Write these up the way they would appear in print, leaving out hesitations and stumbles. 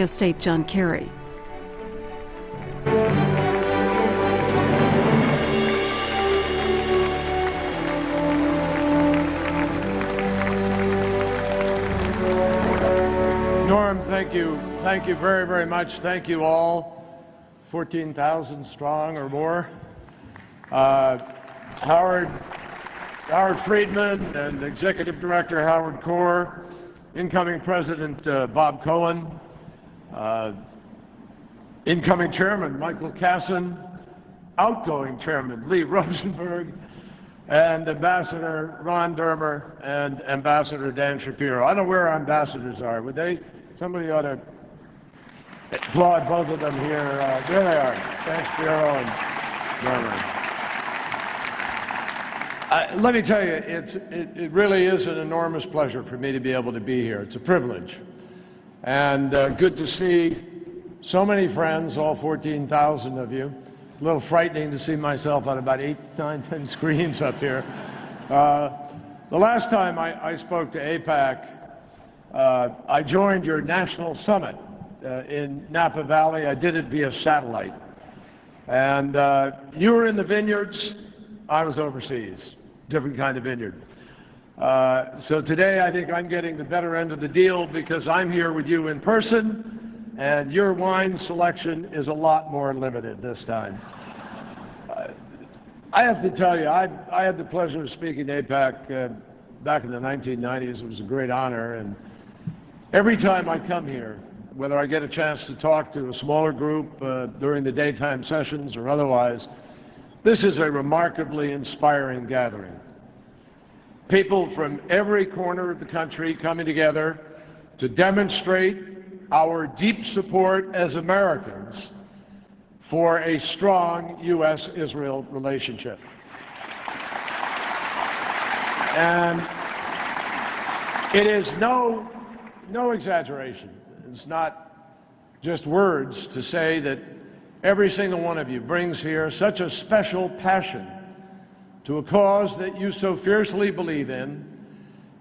State John Kerry. Norm, thank you. Thank you very, very much. Thank you all, 14,000 strong or more. Howard Friedman and Executive Director Howard Corr, incoming President Bob Cohen, incoming Chairman Michael Kasson, outgoing Chairman Lee Rosenberg, and Ambassador Ron Dermer and Ambassador Dan Shapiro. I don't know where our ambassadors are. Would they? Somebody ought to applaud both of them here. There they are. Dan Shapiro and Dermer. Let me tell you, it really is an enormous pleasure for me to be able to be here. It's a privilege. And good to see so many friends, all 14,000 of you. A little frightening to see myself on about 8, 9, 10 screens up here. The last time I spoke to AIPAC, I joined your national summit in Napa Valley. I did it via satellite. And you were in the vineyards, I was overseas, different kind of vineyard. So today I think I'm getting the better end of the deal because I'm here with you in person, and your wine selection is a lot more limited this time. I have to tell you, I had the pleasure of speaking to AIPAC back in the 1990s. It was a great honor, and every time I come here, whether I get a chance to talk to a smaller group during the daytime sessions or otherwise, this is a remarkably inspiring gathering. People from every corner of the country coming together to demonstrate our deep support as Americans for a strong U.S.-Israel relationship. And it is no exaggeration. It's not just words to say that every single one of you brings here such a special passion to a cause that you so fiercely believe in.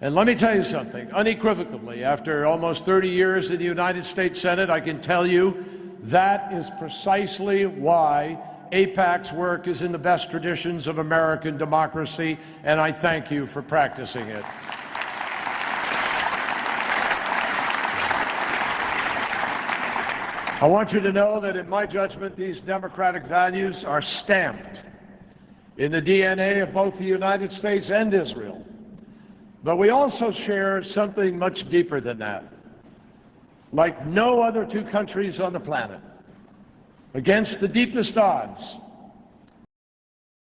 And let me tell you something, unequivocally, after almost 30 years in the United States Senate, I can tell you that is precisely why AIPAC's work is in the best traditions of American democracy, and I thank you for practicing it. I want you to know that in my judgment, these democratic values are stamped in the DNA of both the United States and Israel. But we also share something much deeper than that. Like no other two countries on the planet, against the deepest odds,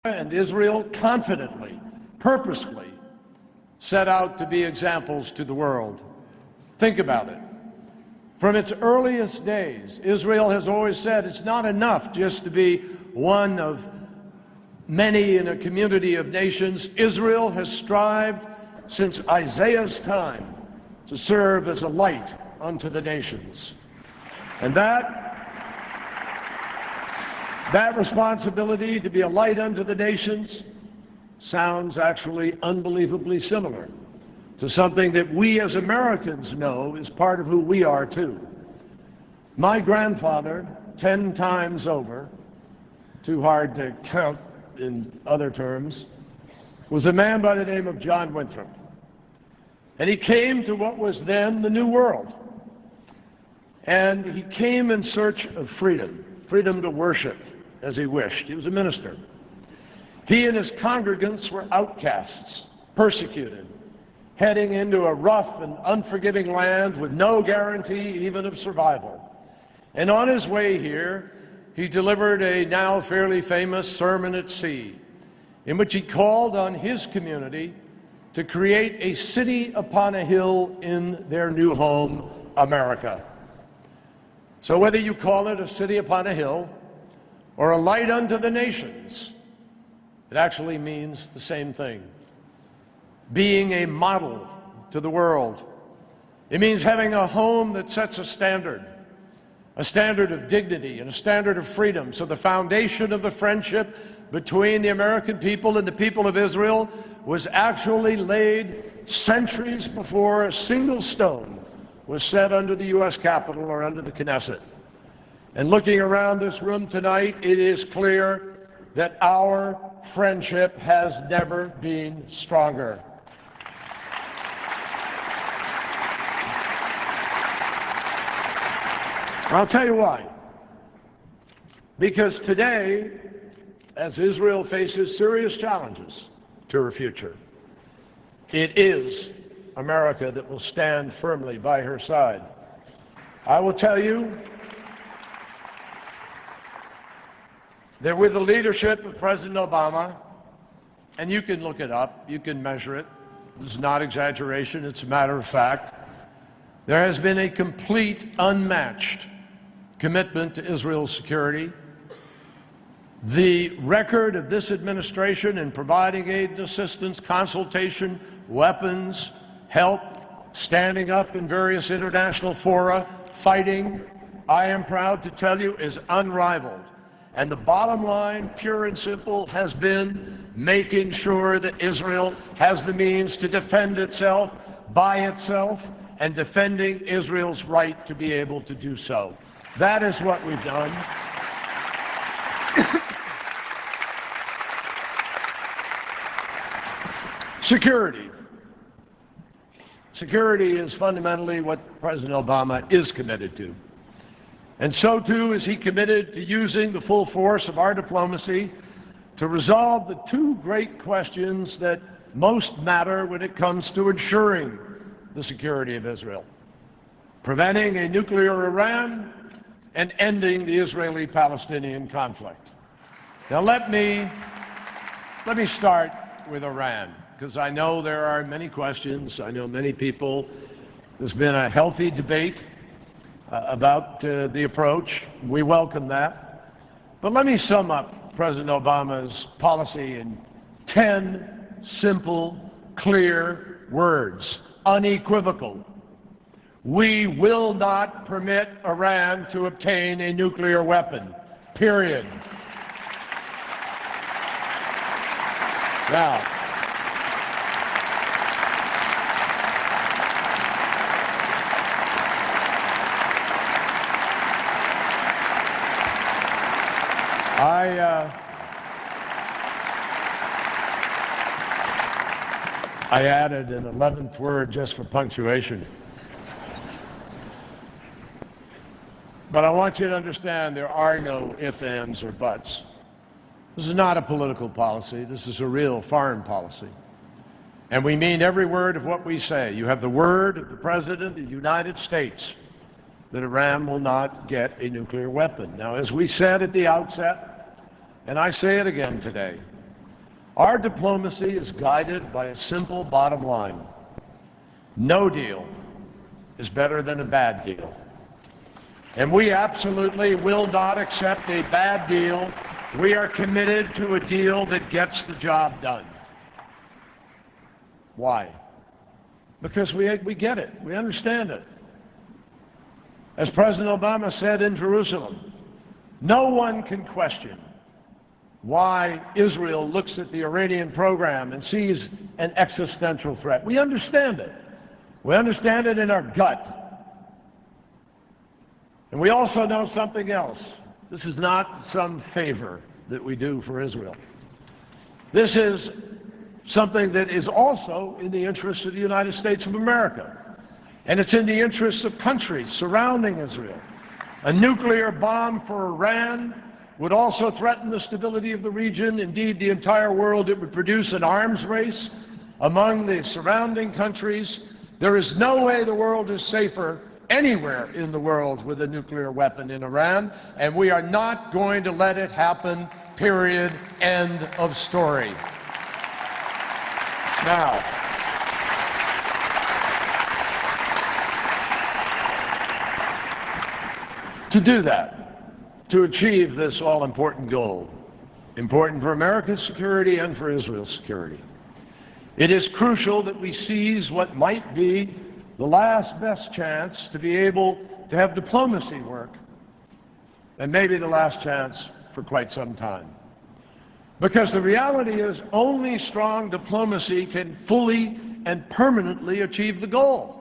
and Israel confidently, purposefully set out to be examples to the world. Think about it. From its earliest days, Israel has always said it's not enough just to be one of many in a community of nations. Israel has strived since Isaiah's time to serve as a light unto the nations. And that responsibility to be a light unto the nations sounds actually unbelievably similar to something that we as Americans know is part of who we are too. My grandfather, 10 times over, too hard to count in other terms, was a man by the name of John Winthrop. And he came to what was then the New World. And he came in search of freedom, freedom to worship as he wished. He was a minister. He and his congregants were outcasts, persecuted, heading into a rough and unforgiving land with no guarantee even of survival. And on his way here, he delivered a now fairly famous sermon at sea, in which he called on his community to create a city upon a hill in their new home, America. So whether you call it a city upon a hill or a light unto the nations, it actually means the same thing. Being a model to the world. It means having a home that sets a standard of dignity and a standard of freedom. So the foundation of the friendship between the American people and the people of Israel was actually laid centuries before a single stone was said under the U.S. Capitol or under the Knesset. And looking around this room tonight, it is clear that our friendship has never been stronger. I'll tell you why. Because today, as Israel faces serious challenges to her future, it is America that will stand firmly by her side. I will tell you that with the leadership of President Obama, and you can look it up, you can measure it, this is not exaggeration, it's a matter of fact, there has been a complete, unmatched commitment to Israel's security. The record of this administration in providing aid and assistance, consultation, weapons, help, standing up in various international fora, fighting, I am proud to tell you, is unrivaled. And the bottom line, pure and simple, has been making sure that Israel has the means to defend itself by itself and defending Israel's right to be able to do so. That is what we've done. Security. Security is fundamentally what President Obama is committed to. And so too is he committed to using the full force of our diplomacy to resolve the two great questions that most matter when it comes to ensuring the security of Israel: preventing a nuclear Iran and ending the Israeli-Palestinian conflict. Now let me start with Iran, because I know there are many questions. I know many people. There's been a healthy debate about the approach. We welcome that. But let me sum up President Obama's policy in 10 simple, clear words, unequivocal. We will not permit Iran to obtain a nuclear weapon, period. Now, I added an 11th word just for punctuation. But I want you to understand there are no ifs, ands, or buts. This is not a political policy. This is a real foreign policy. And we mean every word of what we say. You have the word of the President of the United States that Iran will not get a nuclear weapon. Now, as we said at the outset, and I say it again today, our diplomacy is guided by a simple bottom line. No deal is better than a bad deal. And we absolutely will not accept a bad deal. We are committed to a deal that gets the job done. Why? Because we get it. We understand it. As President Obama said in Jerusalem, no one can question why Israel looks at the Iranian program and sees an existential threat. We understand it. We understand it in our gut. And we also know something else. This is not some favor that we do for Israel. This is something that is also in the interests of the United States of America. And it's in the interests of countries surrounding Israel. A nuclear bomb for Iran would also threaten the stability of the region, indeed the entire world. It would produce an arms race among the surrounding countries. There is no way the world is safer anywhere in the world with a nuclear weapon in Iran, and we are not going to let it happen, period, end of story. Now, to do that, to achieve this all-important goal, important for America's security and for Israel's security, it is crucial that we seize what might be the last best chance to be able to have diplomacy work, and maybe the last chance for quite some time. Because the reality is only strong diplomacy can fully and permanently achieve the goal.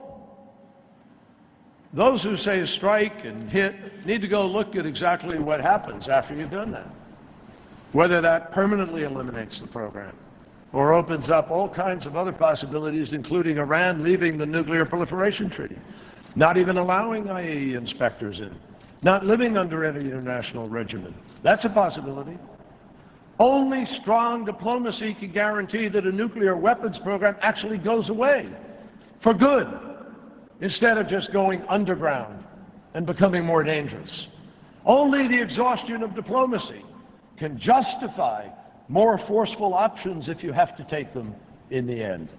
those who say strike and hit need to go look at exactly what happens after you've done that. Whether that permanently eliminates the program or opens up all kinds of other possibilities, including Iran leaving the nuclear proliferation treaty, not even allowing IAEA inspectors in, not living under any international regimen. That's a possibility. Only strong diplomacy can guarantee that a nuclear weapons program actually goes away for good, instead of just going underground and becoming more dangerous. Only the exhaustion of diplomacy can justify more forceful options if you have to take them in the end.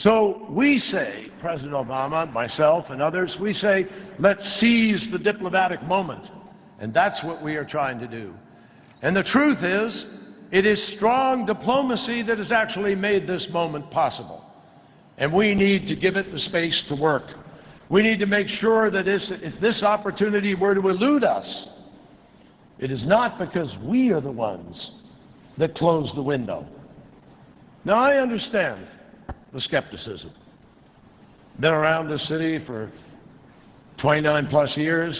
So we say, President Obama, myself, and others, we say, let's seize the diplomatic moment. And that's what we are trying to do. And the truth is, it is strong diplomacy that has actually made this moment possible. And we need to give it the space to work. We need to make sure that if this opportunity were to elude us, it is not because we are the ones that close the window. Now, I understand the skepticism. Been around this city for 29 plus years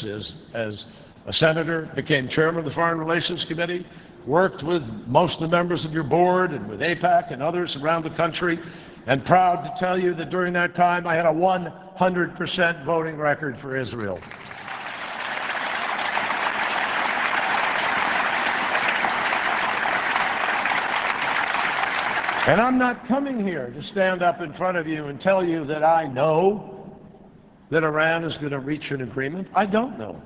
as a senator, became chairman of the Foreign Relations Committee, worked with most of the members of your board and with AIPAC and others around the country, and proud to tell you that during that time I had a 100% voting record for Israel. And I'm not coming here to stand up in front of you and tell you that I know that Iran is going to reach an agreement. I don't know.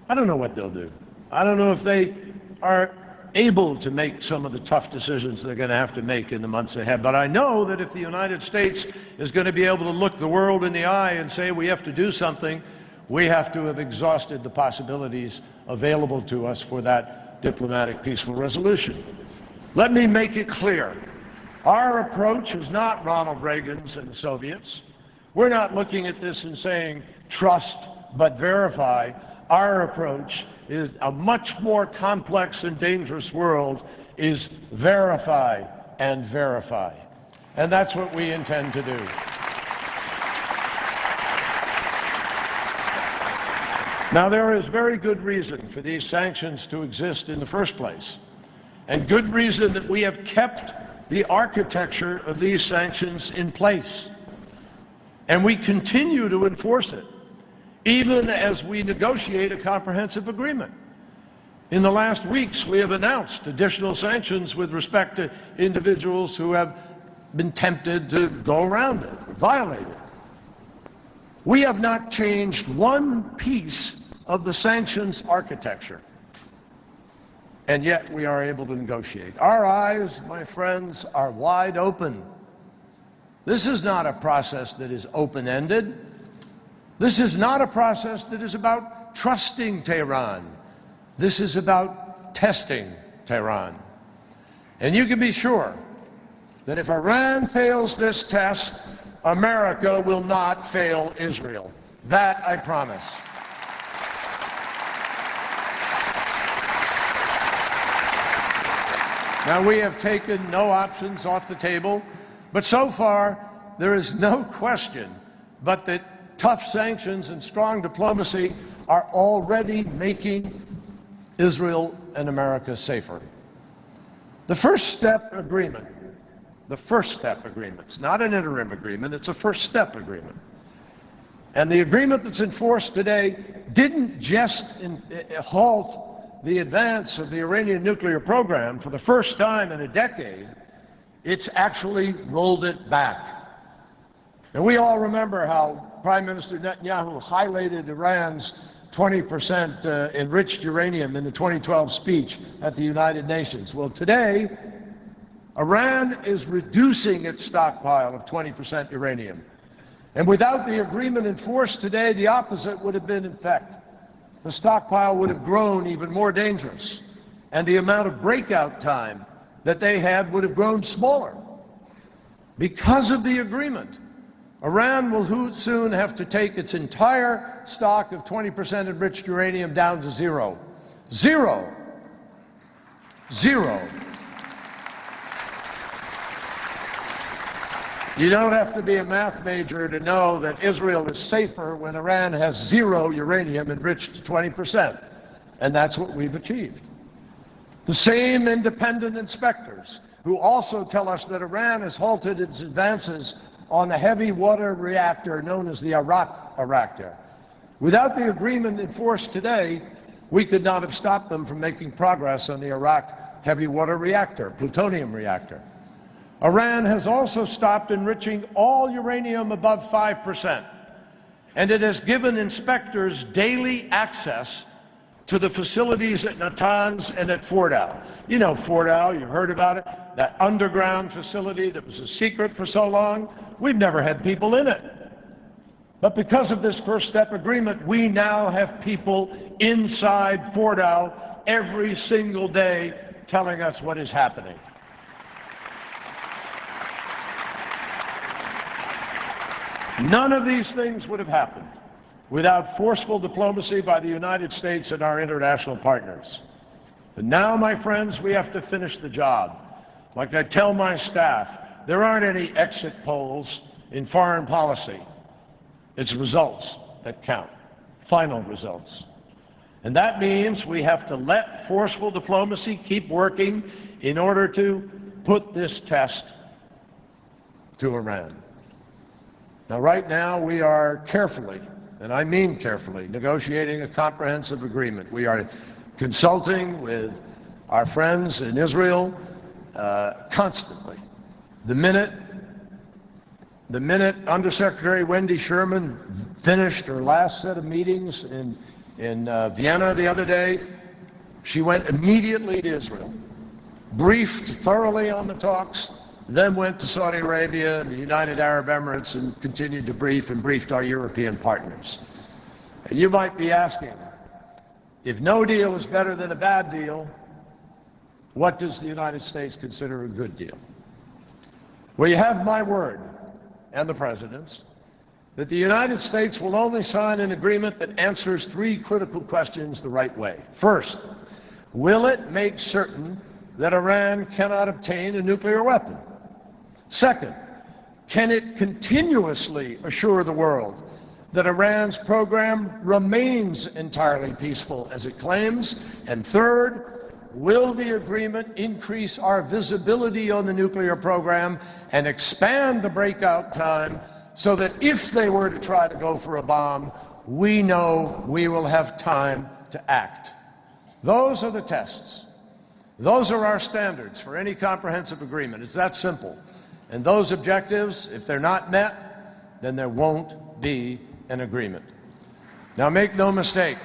I don't know what they'll do. I don't know if they are able to make some of the tough decisions they're going to have to make in the months ahead. But I know that if the United States is going to be able to look the world in the eye and say we have to do something, we have to have exhausted the possibilities available to us for that diplomatic, peaceful resolution. Let me make it clear. Our approach is not Ronald Reagan's and the Soviets. We're not looking at this and saying trust but verify. Our approach is a much more complex and dangerous world is verify and verify. And that's what we intend to do. Now, there is very good reason for these sanctions to exist in the first place, and good reason that we have kept the architecture of these sanctions in place. And we continue to enforce it, even as we negotiate a comprehensive agreement. In the last weeks, we have announced additional sanctions with respect to individuals who have been tempted to go around it, violate it. We have not changed one piece of the sanctions architecture, and yet we are able to negotiate. Our eyes, my friends, are wide open. This is not a process that is open-ended. This is not a process that is about trusting Tehran. This is about testing Tehran. And you can be sure that if Iran fails this test, America will not fail Israel. That I promise. Now, we have taken no options off the table, but so far there is no question but that tough sanctions and strong diplomacy are already making Israel and America safer. The first step agreement, it's not an interim agreement, it's a first step agreement. And the agreement that's enforced today didn't just halt the advance of the Iranian nuclear program for the first time in a decade, it's actually rolled it back. And we all remember how Prime Minister Netanyahu highlighted Iran's 20% enriched uranium in the 2012 speech at the United Nations. Well, today, Iran is reducing its stockpile of 20% uranium. And without the agreement enforced today, the opposite would have been in effect. The stockpile would have grown even more dangerous, and the amount of breakout time that they had would have grown smaller. Because of the agreement, Iran will soon have to take its entire stock of 20% enriched uranium down to zero. Zero. Zero. You don't have to be a math major to know that Israel is safer when Iran has 0 uranium enriched to 20%, and that's what we've achieved. The same independent inspectors who also tell us that Iran has halted its advances on the heavy water reactor known as the AIPAC reactor. Without the agreement in force today, we could not have stopped them from making progress on the Iraq heavy water reactor, plutonium reactor. Iran has also stopped enriching all uranium above 5%, and it has given inspectors daily access to the facilities at Natanz and at Fordow. You know Fordow, you heard about it, that underground facility that was a secret for so long. We've never had people in it. But because of this first step agreement, we now have people inside Fordow every single day telling us what is happening. None of these things would have happened without forceful diplomacy by the United States and our international partners. But now, my friends, we have to finish the job. Like I tell my staff, there aren't any exit polls in foreign policy. It's results that count, final results. And that means we have to let forceful diplomacy keep working in order to put this test to Iran. Now, right now, we are carefully, and I mean carefully, negotiating a comprehensive agreement. We are consulting with our friends in Israel constantly. The minute Undersecretary Wendy Sherman finished her last set of meetings in Vienna the other day, she went immediately to Israel, briefed thoroughly on the talks, then went to Saudi Arabia and the United Arab Emirates and continued to brief and briefed our European partners. And you might be asking, if no deal is better than a bad deal, what does the United States consider a good deal? Well, you have my word, and the President's, that the United States will only sign an agreement that answers 3 critical questions the right way. First, will it make certain that Iran cannot obtain a nuclear weapon? Second, can it continuously assure the world that Iran's program remains entirely peaceful as it claims? And third, will the agreement increase our visibility on the nuclear program and expand the breakout time so that if they were to try to go for a bomb, we know we will have time to act? Those are the tests. Those are our standards for any comprehensive agreement. It's that simple. And those objectives, if they're not met, then there won't be an agreement. Now, make no mistake.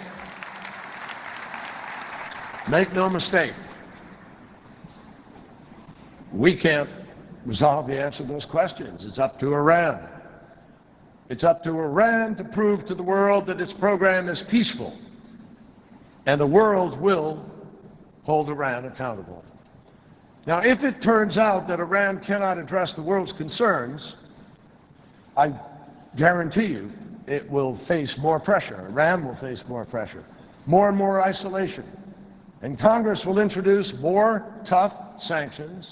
Make no mistake. We can't resolve the answer to those questions. It's up to Iran. It's up to Iran to prove to the world that its program is peaceful, and the world will hold Iran accountable. Now, if it turns out that Iran cannot address the world's concerns, I guarantee you it will face more pressure. Iran will face more pressure, more and more isolation. And Congress will introduce more tough sanctions.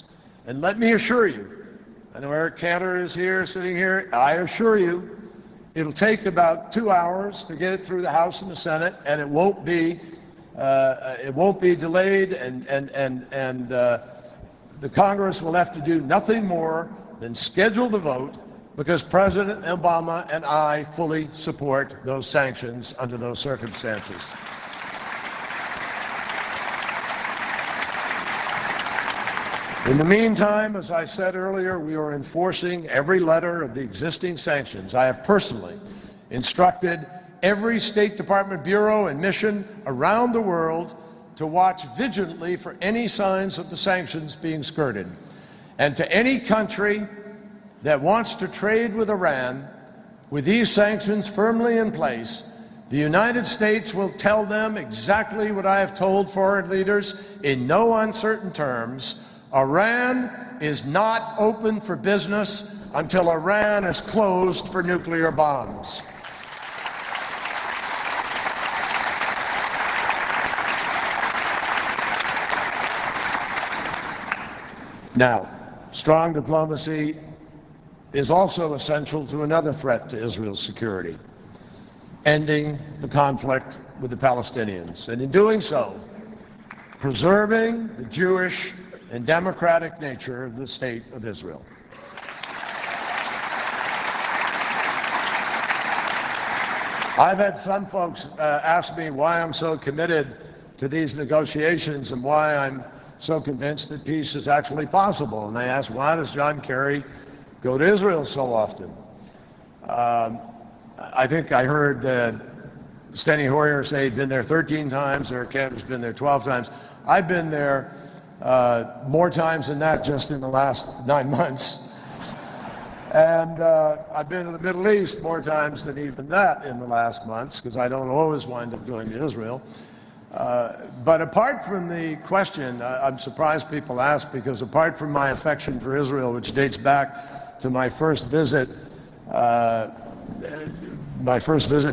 And let me assure you, I know Eric Cantor is here, sitting here, I assure you, it'll take about 2 hours to get it through the House and the Senate, and it won't be delayed, and the Congress will have to do nothing more than schedule the vote, because President Obama and I fully support those sanctions under those circumstances. In the meantime, as I said earlier, we are enforcing every letter of the existing sanctions. I have personally instructed every State Department bureau and mission around the world to watch vigilantly for any signs of the sanctions being skirted. And to any country that wants to trade with Iran, with these sanctions firmly in place, the United States will tell them exactly what I have told foreign leaders in no uncertain terms. Iran is not open for business until Iran is closed for nuclear bombs. Now, strong diplomacy is also essential to another threat to Israel's security: ending the conflict with the Palestinians, and in doing so, preserving the Jewish and democratic nature of the State of Israel. I've had some folks ask me why I'm so committed to these negotiations and why I'm so convinced that peace is actually possible. And they ask, why does John Kerry go to Israel so often? I think I heard Steny Hoyer say he'd been there 13 times, Eric Adams been there 12 times. I've been there more times than that just in the last 9 months. And I've been to the Middle East more times than even that in the last months, because I don't always wind up going to Israel. But apart from the question, I'm surprised people ask, because apart from my affection for Israel, which dates back to my first visit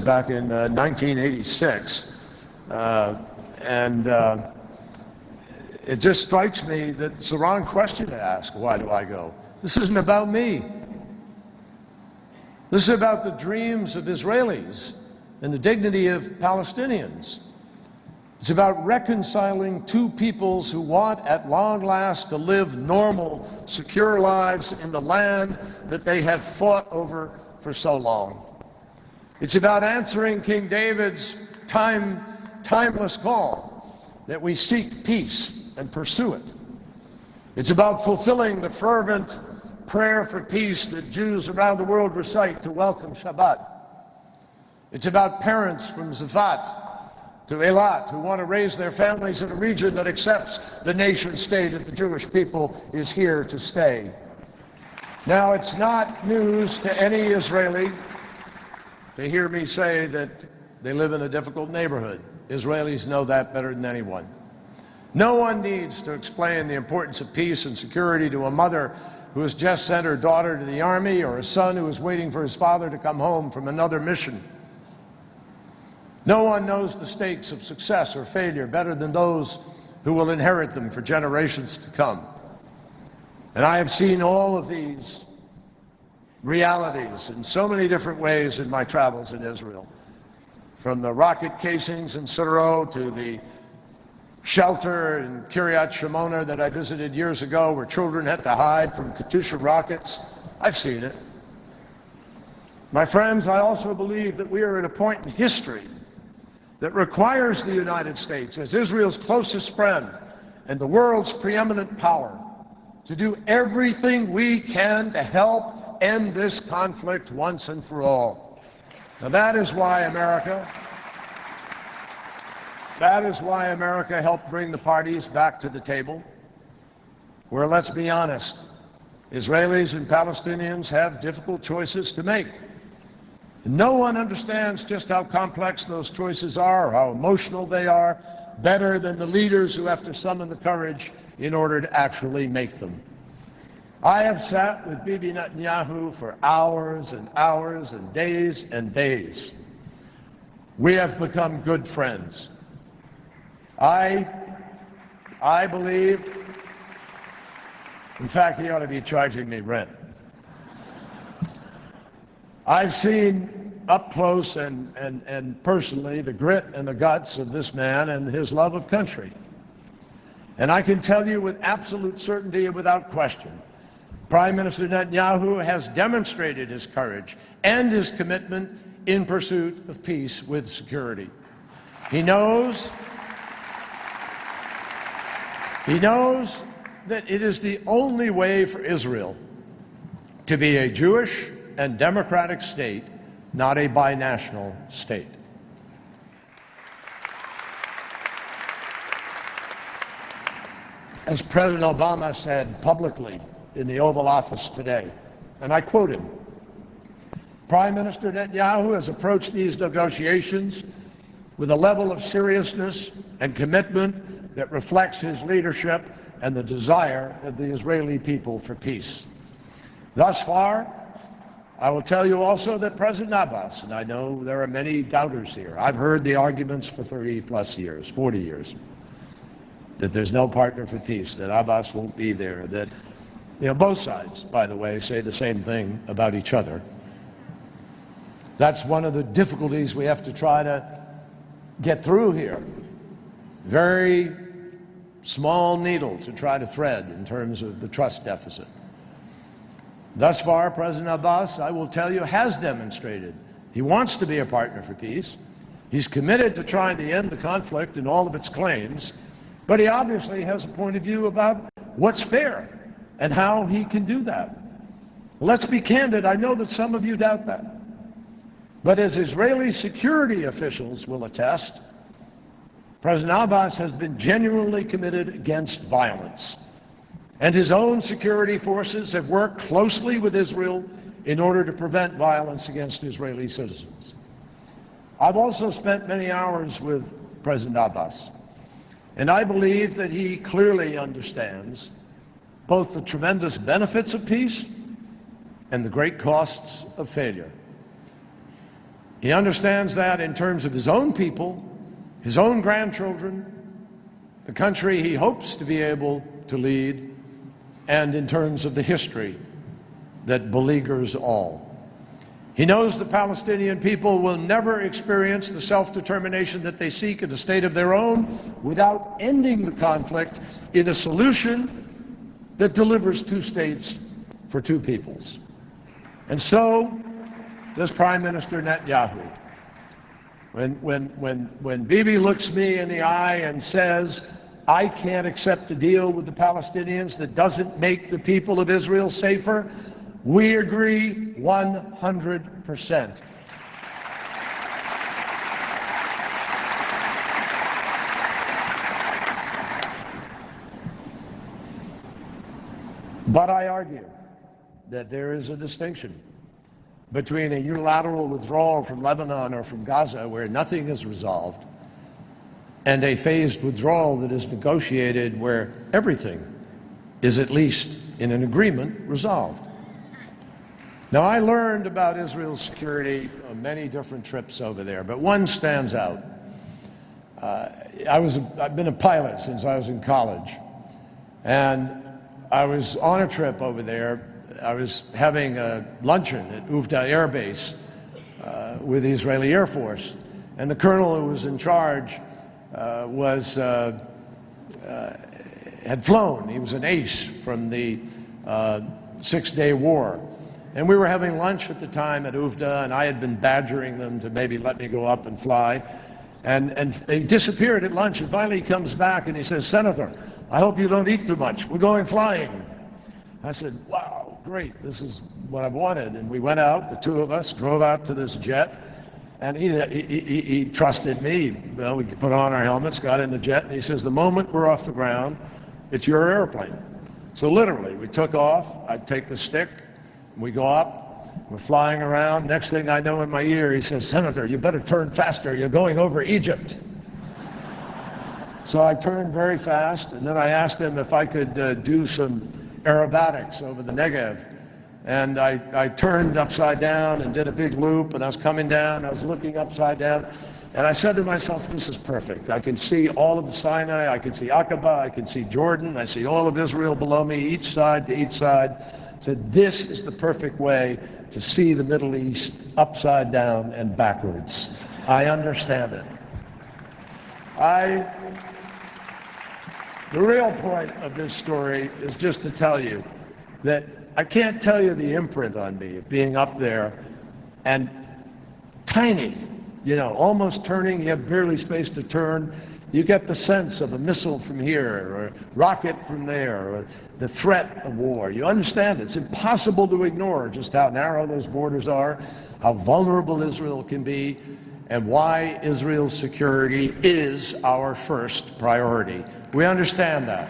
back in 1986, it just strikes me that it's the wrong question to ask, why do I go? This isn't about me. This is about the dreams of Israelis and the dignity of Palestinians. It's about reconciling two peoples who want at long last to live normal, secure lives in the land that they have fought over for so long. It's about answering King David's timeless call that we seek peace and pursue it. It's about fulfilling the fervent prayer for peace that Jews around the world recite to welcome Shabbat. It's about parents from Zafat to Eilat who want to raise their families in a region that accepts the nation state of the Jewish people is here to stay. Now, it's not news to any Israeli to hear me say that they live in a difficult neighborhood. Israelis know that better than anyone. No one needs to explain the importance of peace and security to a mother who has just sent her daughter to the army, or a son who is waiting for his father to come home from another mission. No one knows the stakes of success or failure better than those who will inherit them for generations to come. And I have seen all of these realities in so many different ways in my travels in Israel, from the rocket casings in Sderot to the shelter in Kiryat Shimona that I visited years ago, where children had to hide from Katyusha rockets. I've seen it. My friends, I also believe that we are at a point in history that requires the United States, as Israel's closest friend and the world's preeminent power, to do everything we can to help end this conflict once and for all. Now, that is why America helped bring the parties back to the table, where, let's be honest, Israelis and Palestinians have difficult choices to make. No one understands just how complex those choices are, or how emotional they are, better than the leaders who have to summon the courage in order to actually make them. I have sat with Bibi Netanyahu for hours and hours and days. We have become good friends. I believe, in fact, he ought to be charging me rent. I've seen up close and personally the grit and the guts of this man and his love of country. And I can tell you with absolute certainty and without question, Prime Minister Netanyahu has demonstrated his courage and his commitment in pursuit of peace with security. He knows that it is the only way for Israel to be a Jewish and democratic state, not a binational state. As President Obama said publicly in the Oval Office today, and I quote him, Prime Minister Netanyahu has approached these negotiations with a level of seriousness and commitment that reflects his leadership and the desire of the Israeli people for peace. Thus far, I will tell you also that President Abbas, and I know there are many doubters here, I've heard the arguments for 30+ years, 40 years, that there's no partner for peace, that Abbas won't be there, that You know, both sides, by the way, say the same thing about each other. That's one of the difficulties we have to try to get through here. Very small needle to try to thread in terms of the trust deficit. Thus far, President Abbas, I will tell you, has demonstrated he wants to be a partner for peace. He's committed to trying to end the conflict in all of its claims, but he obviously has a point of view about what's fair and how he can do that. Let's be candid, I know that some of you doubt that. But as Israeli security officials will attest, President Abbas has been genuinely committed against violence. And his own security forces have worked closely with Israel in order to prevent violence against Israeli citizens. I've also spent many hours with President Abbas, and I believe that he clearly understands both the tremendous benefits of peace and the great costs of failure. He understands that in terms of his own people, his own grandchildren, the country he hopes to be able to lead, and in terms of the history that beleaguers all. He knows the Palestinian people will never experience the self-determination that they seek in a state of their own without ending the conflict in a solution that delivers two states for two peoples. And so does Prime Minister Netanyahu. When Bibi looks me in the eye and says, I can't accept a deal with the Palestinians that doesn't make the people of Israel safer, we agree 100%. But I argue that there is a distinction between a unilateral withdrawal from Lebanon or from Gaza, where nothing is resolved, and a phased withdrawal that is negotiated where everything is, at least in an agreement, resolved. Now, I learned about Israel's security on many different trips over there, but one stands out. I've been a pilot since I was in college, and I was on a trip over there. I was having a luncheon at Uvda Air Base with the Israeli Air Force, and the colonel who was in charge had flown. He was an ace from the Six-Day War. And we were having lunch at the time at Uvda, and I had been badgering them to maybe let me go up and fly. And they disappeared at lunch, and finally he comes back and he says, Senator, I hope you don't eat too much. We're going flying. I said, wow, great, this is what I've wanted. And we went out, the two of us, drove out to this jet, and he trusted me. Well, we put on our helmets, got in the jet, and he says, the moment we're off the ground, it's your airplane. So literally, we took off, I take the stick, we go up, we're flying around. Next thing I know in my ear, he says, Senator, you better turn faster, you're going over Egypt. So I turned very fast, and then I asked him if I could do some aerobatics over the Negev. And I turned upside down and did a big loop, and I was coming down, I was looking upside down, and I said to myself, this is perfect. I can see all of the Sinai, I can see Aqaba, I can see Jordan, I see all of Israel below me, each side to each side. I said, this is the perfect way to see the Middle East upside down and backwards. I understand it. The real point of this story is just to tell you that I can't tell you the imprint on me of being up there and tiny, you know, almost turning, you have barely space to turn. You get the sense of a missile from here or a rocket from there or the threat of war. You understand it's impossible to ignore just how narrow those borders are, how vulnerable Israel can be, and why Israel's security is our first priority. We understand that.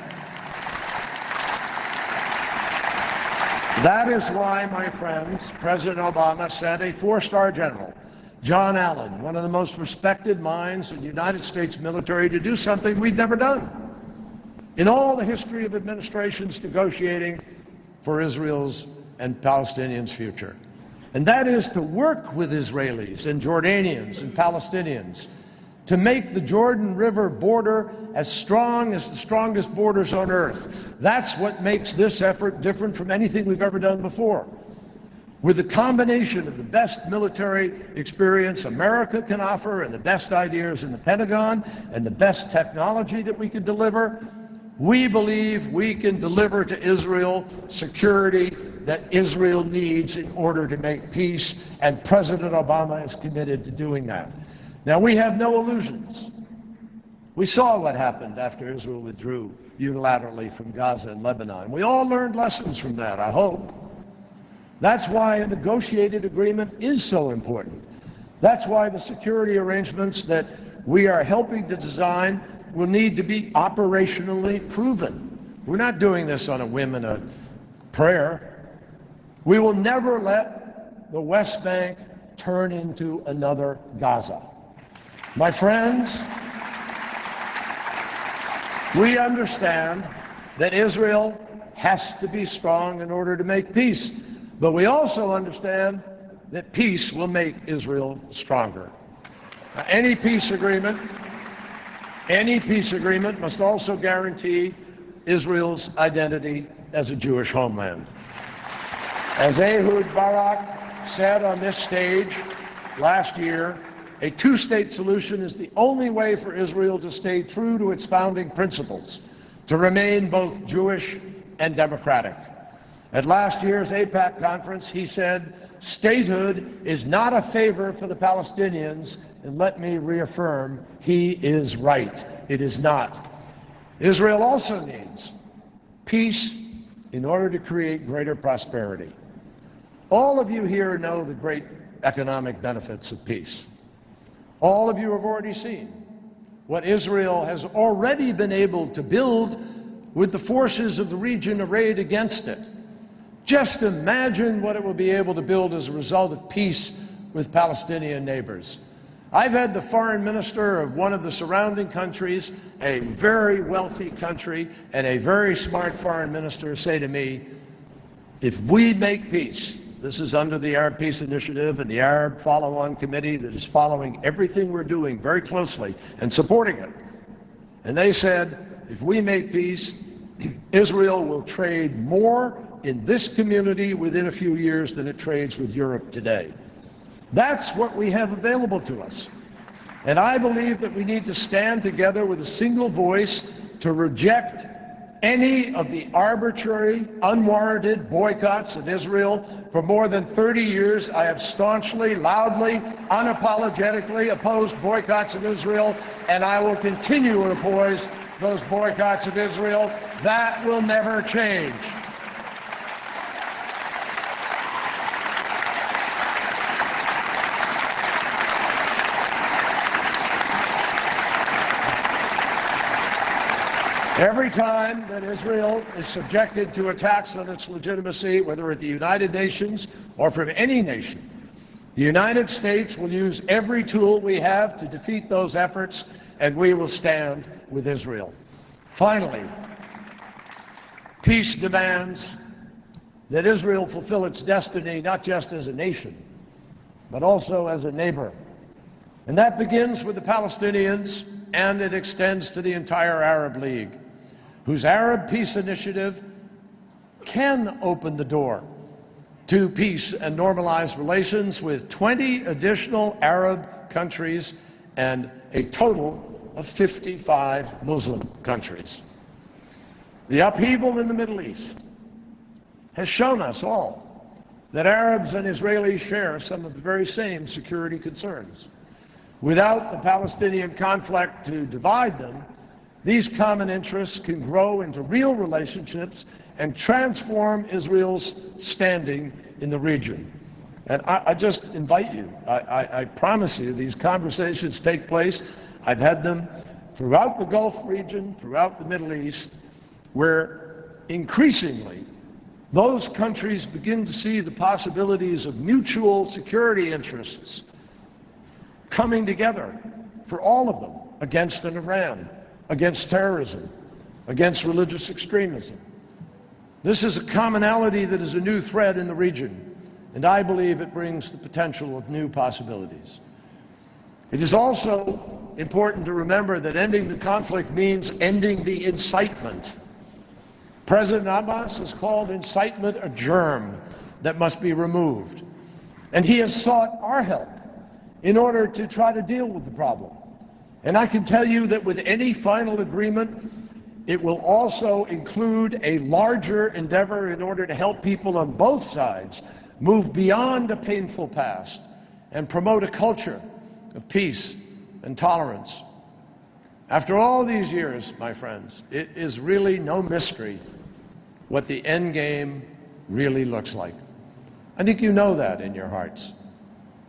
That is why, my friends, President Obama sent a four-star general, John Allen, one of the most respected minds in the United States military, to do something we've never done in all the history of administrations negotiating for Israel's and Palestinians' future. And that is to work with Israelis and Jordanians and Palestinians to make the Jordan River border as strong as the strongest borders on earth. That's what makes this effort different from anything we've ever done before. With the combination of the best military experience America can offer and the best ideas in the Pentagon and the best technology that we can deliver, we believe we can deliver to Israel security that Israel needs in order to make peace, and President Obama is committed to doing that. Now, we have no illusions. We saw what happened after Israel withdrew unilaterally from Gaza and Lebanon. We all learned lessons from that, I hope. That's why a negotiated agreement is so important. That's why the security arrangements that we are helping to design will need to be operationally proven. We're not doing this on a whim and a prayer. We will never let the West Bank turn into another Gaza. My friends, we understand that Israel has to be strong in order to make peace, but we also understand that peace will make Israel stronger. Now, any peace agreement must also guarantee Israel's identity as a Jewish homeland. As Ehud Barak said on this stage last year, a two-state solution is the only way for Israel to stay true to its founding principles, to remain both Jewish and democratic. At last year's AIPAC conference, he said, "Statehood is not a favor for the Palestinians," and let me reaffirm, he is right. It is not. Israel also needs peace in order to create greater prosperity. All of you here know the great economic benefits of peace. All of you have already seen what Israel has already been able to build with the forces of the region arrayed against it. Just imagine what it will be able to build as a result of peace with Palestinian neighbors. I've had the foreign minister of one of the surrounding countries, a very wealthy country, and a very smart foreign minister say to me, if we make peace, this is under the Arab Peace Initiative and the Arab Follow-On Committee that is following everything we're doing very closely and supporting it. And they said, if we make peace, Israel will trade more in this community within a few years than it trades with Europe today. That's what we have available to us. And I believe that we need to stand together with a single voice to reject any of the arbitrary, unwarranted boycotts of Israel. For more than 30 years, I have staunchly, loudly, unapologetically opposed boycotts of Israel, and I will continue to oppose those boycotts of Israel. That will never change. Every time that Israel is subjected to attacks on its legitimacy, whether at the United Nations or from any nation, the United States will use every tool we have to defeat those efforts, and we will stand with Israel. Finally, peace demands that Israel fulfill its destiny not just as a nation, but also as a neighbor. And that begins with the Palestinians, and it extends to the entire Arab League, whose Arab Peace Initiative can open the door to peace and normalized relations with 20 additional Arab countries and a total of 55 Muslim countries. The upheaval in the Middle East has shown us all that Arabs and Israelis share some of the very same security concerns. Without the Palestinian conflict to divide them, these common interests can grow into real relationships and transform Israel's standing in the region. And I just invite you, I promise you, these conversations take place. I've had them throughout the Gulf region, throughout the Middle East, where increasingly those countries begin to see the possibilities of mutual security interests coming together for all of them against an Iran, against terrorism, against religious extremism. This is a commonality that is a new thread in the region, and I believe it brings the potential of new possibilities. It is also important to remember that ending the conflict means ending the incitement. President Abbas has called incitement a germ that must be removed. And he has sought our help in order to try to deal with the problem. And I can tell you that with any final agreement, it will also include a larger endeavor in order to help people on both sides move beyond a painful past and promote a culture of peace and tolerance. After all these years, my friends, it is really no mystery what the end game really looks like. I think you know that in your hearts.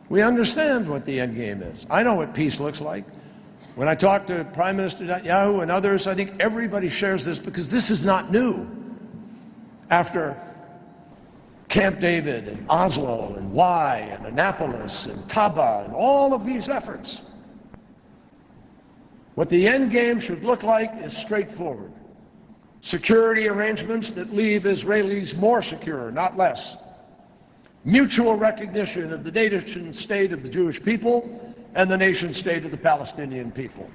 We understand what the end game is. I know what peace looks like. When I talk to Prime Minister Netanyahu and others, I think everybody shares this because this is not new. After Camp David and Oslo and Y and Annapolis and Taba and all of these efforts, what the end game should look like is straightforward. Security arrangements that leave Israelis more secure, not less. Mutual recognition of the nation state of the Jewish people and the nation state of the Palestinian people.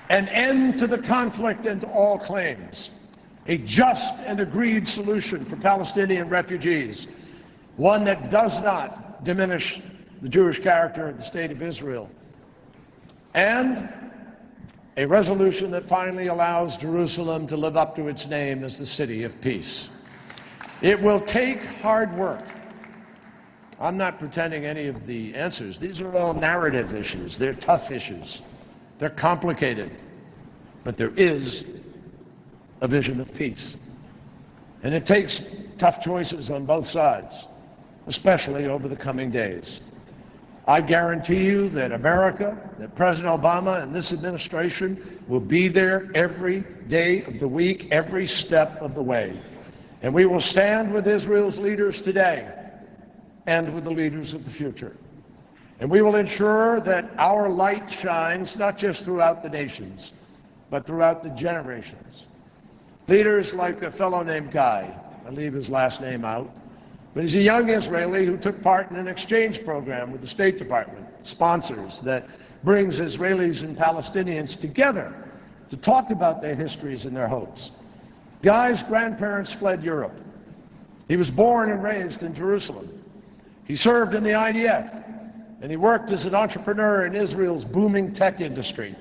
An end to the conflict and to all claims. A just and agreed solution for Palestinian refugees. One that does not diminish the Jewish character of the state of Israel. And a resolution that finally allows Jerusalem to live up to its name as the city of peace. It will take hard work. I'm not pretending any of the answers. These are all narrative issues. They're tough issues. They're complicated. But there is a vision of peace. And it takes tough choices on both sides, especially over the coming days. I guarantee you that America, that President Obama and this administration will be there every day of the week, every step of the way. And we will stand with Israel's leaders today and with the leaders of the future. And we will ensure that our light shines not just throughout the nations, but throughout the generations. Leaders like a fellow named Guy, I leave his last name out, but he's a young Israeli who took part in an exchange program with the State Department, sponsors, that brings Israelis and Palestinians together to talk about their histories and their hopes. Guy's grandparents fled Europe. He was born and raised in Jerusalem. He served in the IDF, and he worked as an entrepreneur in Israel's booming tech industry.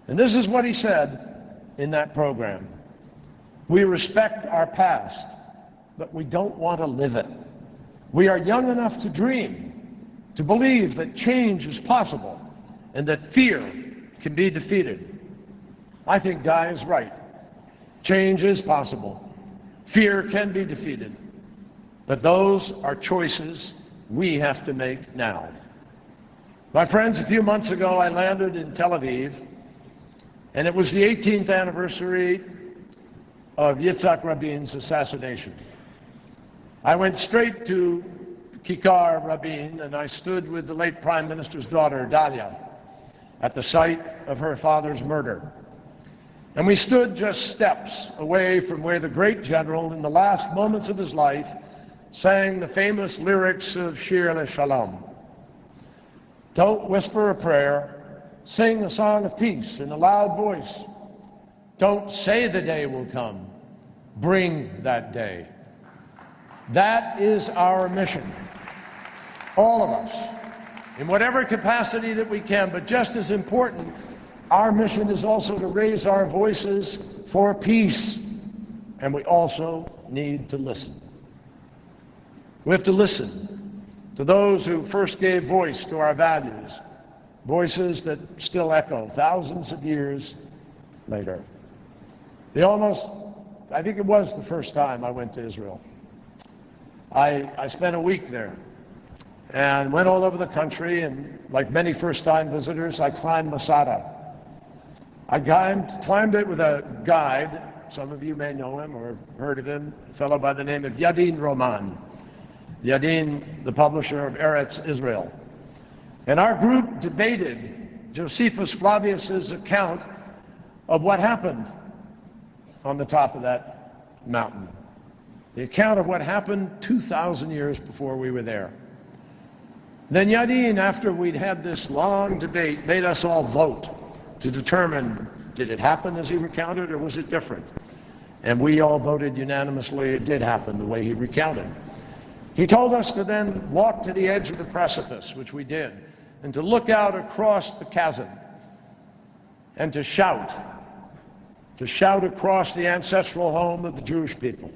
And this is what he said in that program. We respect our past, but we don't want to live it. We are young enough to dream, to believe that change is possible and that fear can be defeated. I think Guy is right. Change is possible. Fear can be defeated. But those are choices we have to make now. My friends, a few months ago I landed in Tel Aviv, and it was the 18th anniversary of Yitzhak Rabin's assassination. I went straight to Kikar Rabin, and I stood with the late Prime Minister's daughter, Dalia, at the site of her father's murder. And we stood just steps away from where the great general, in the last moments of his life, sang the famous lyrics of Shir LeShalom. Don't whisper a prayer, sing a song of peace in a loud voice. Don't say the day will come, bring that day. That is our mission, all of us, in whatever capacity that we can, but just as important, our mission is also to raise our voices for peace, and we also need to listen. We have to listen to those who first gave voice to our values, voices that still echo thousands of years later. I think it was the first time I went to Israel. I spent a week there and went all over the country, and like many first-time visitors, I climbed Masada. I climbed it with a guide. Some of you may know him or heard of him, a fellow by the name of Yadin Roman. Yadin, the publisher of Eretz Israel. And our group debated Josephus Flavius's account of what happened on the top of that mountain. The account of what happened 2,000 years before we were there. Then Yadin, after we'd had this long debate, made us all vote to determine, did it happen as he recounted or was it different? And we all voted unanimously it did happen the way he recounted. He told us to then walk to the edge of the precipice, which we did, and to look out across the chasm and to shout across the ancestral home of the Jewish people.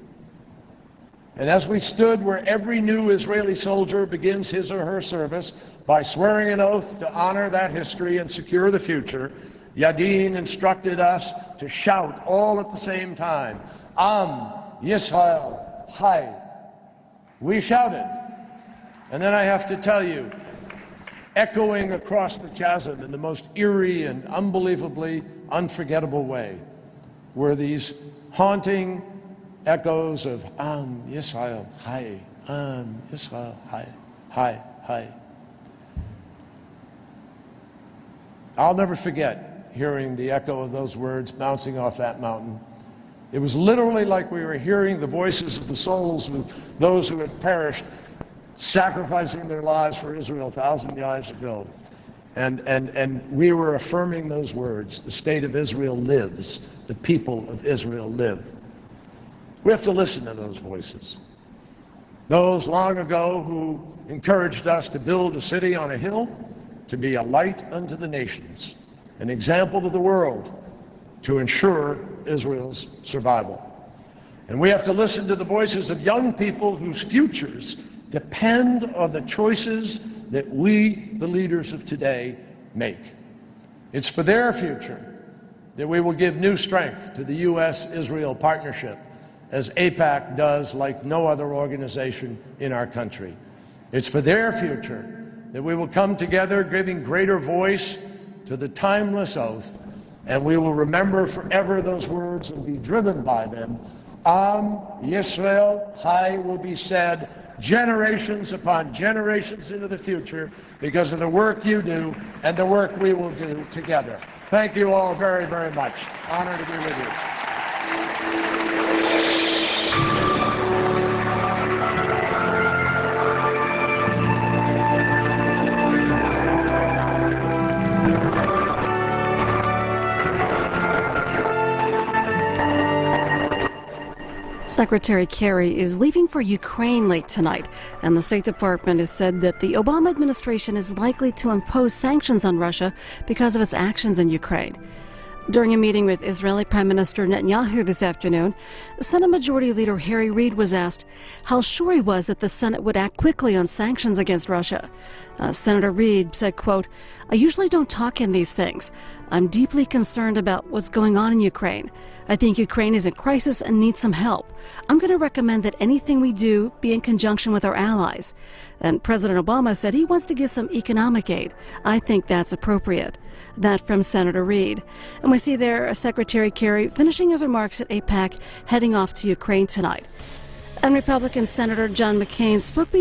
And as we stood where every new Israeli soldier begins his or her service by swearing an oath to honor that history and secure the future, Yadin instructed us to shout all at the same time, Am Yisrael Chai. We shouted. And then I have to tell you, echoing across the chasm in the most eerie and unbelievably unforgettable way were these haunting echoes of Am Yisrael Chai, Am Yisrael Chai, Chai, Chai. I'll never forget hearing the echo of those words bouncing off that mountain. It was literally like we were hearing the voices of the souls of those who had perished, sacrificing their lives for Israel 1,000 years ago. And we were affirming those words. The state of Israel lives. The people of Israel live. We have to listen to those voices. Those long ago who encouraged us to build a city on a hill, to be a light unto the nations, an example to the world, to ensure Israel's survival. And we have to listen to the voices of young people whose futures depend on the choices that we, the leaders of today, make. It's for their future that we will give new strength to the U.S.-Israel partnership, as AIPAC does like no other organization in our country. It's for their future that we will come together giving greater voice to the timeless oath, and we will remember forever those words and be driven by them. Am Yisrael Chai will be said generations upon generations into the future because of the work you do and the work we will do together. Thank you all very, very much. Honor to be with you. Secretary Kerry is leaving for Ukraine late tonight, and the State Department has said that the Obama administration is likely to impose sanctions on Russia because of its actions in Ukraine. During a meeting with Israeli Prime Minister Netanyahu this afternoon, Senate Majority Leader Harry Reid was asked how sure he was that the Senate would act quickly on sanctions against Russia. Senator Reid said, quote, "I usually don't talk in these things. I'm deeply concerned about what's going on in Ukraine. I think Ukraine is in crisis and needs some help. I'm going to recommend that anything we do be in conjunction with our allies." And President Obama said he wants to give some economic aid. I think that's appropriate. That from Senator Reid. And we see there Secretary Kerry finishing his remarks at AIPAC, heading off to Ukraine tonight. And Republican Senator John McCain spoke before